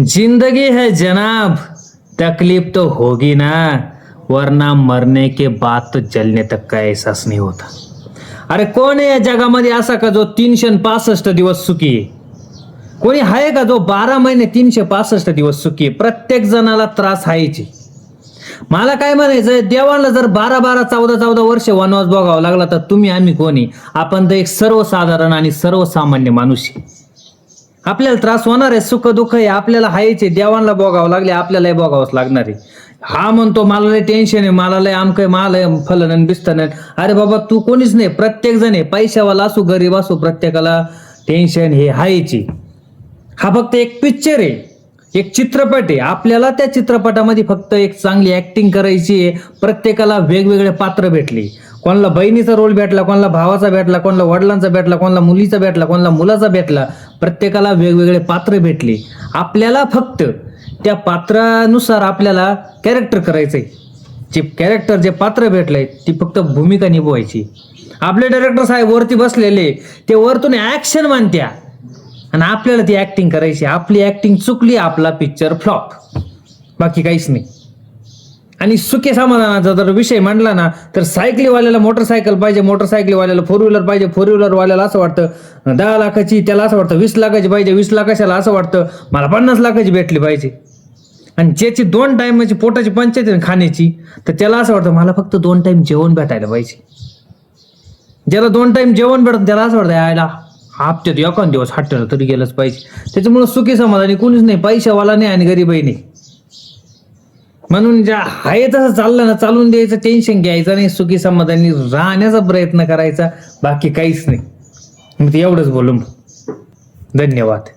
जिंदगी है जनाब, तकलीफ तो होगी ना, वरना मरने के बाद तो जलने तक का एहसास नहीं होता. अरे कोण आहे या जगामध्ये असा का जो 365 दिवस सुखी आहे? कोणी आहे का जो 12 महिने 365 दिवस सुखी आहे? प्रत्येक जणाला त्रास आहेच. मला काय म्हणायचं, देवाला जर 12 14 वर्ष वनवास भोगावा लागला तर तुम्ही आम्ही कोणी? आपण तर एक सर्वसाधारण आणि सर्वसामान्य माणूस आहे. आपल्याला त्रास होणार आहे, सुख दुःख आहे, आपल्याला हायचे. देवांना भोगावं लागले, आपल्यालाही भोगावंच लागणार आहे. हा म्हणतो मला लय टेन्शन आहे, मला लय आमकं मला फलन बिस्तन. अरे बाबा तू कोणीच नाही, प्रत्येक जण आहे. पैशावाला असो गरीब असो, प्रत्येकाला टेन्शन हे हायचे. हा फक्त एक पिक्चर आहे, एक चित्रपट आहे. आपल्याला त्या चित्रपटामध्ये फक्त एक चांगली ऍक्टिंग करायची आहे. प्रत्येकाला वेगवेगळे पात्र भेटले. कोणाला बहिणीचा रोल भेटला, कोणाला भावाचा भेटला, कोणाला वडिलांचा भेटला, कोणाला मुलीचा भेटला, कोणाला मुलाचा भेटला. प्रत्येकाला वेगवेगळे पात्र भेटले. आपल्याला फक्त त्या पात्रानुसार आपल्याला कॅरेक्टर करायचंय. जे कॅरेक्टर जे पात्र भेटलंय ती फक्त भूमिका निभवायची. आपले डायरेक्टर साहेब वरती बसलेले ते वरतून ऍक्शन मानत्या आणि आपल्याला ती ऍक्टिंग करायची. आपली ऍक्टिंग चुकली, आपला पिक्चर फ्लॉप, बाकी काहीच नाही. आणि सुखी समाधानाचा जर विषय मांडला ना तर सायकलीवाल्याला मोटरसायकल पाहिजे, मोटरसायकलीवाल्याला 4 व्हीलर पाहिजे, 4 व्हीलरवाल्याला असं वाटतं 10 लाखाची, त्याला असं वाटतं 20 लाखाची पाहिजे, 20 लाखाच्याला असं वाटतं मला 50 लाखाची भेटली पाहिजे. आणि ज्याची 2 टाइमची पोटाची पंचायत आहे खाण्याची, तर त्याला असं वाटतं मला फक्त 2 टाइम जेवण भेटायला पाहिजे. ज्याला 2 टाइम जेवण भेटत त्याला असं वाटतं यायला हप्त्यात एखाद दिवस हॉटेल तरी गेलंच पाहिजे. त्याच्यामुळे सुखी समाधानी कोणीच नाही, पैशावाला नाही आणि गरीबही नाही. म्हणून ज्या आहे तसं चाललं ना, चालून द्यायचं, टेन्शन घ्यायचं नाही, सुखी समाधानी राहण्याचा प्रयत्न करायचा, बाकी काहीच नाही. मग एवढंच बोलून धन्यवाद.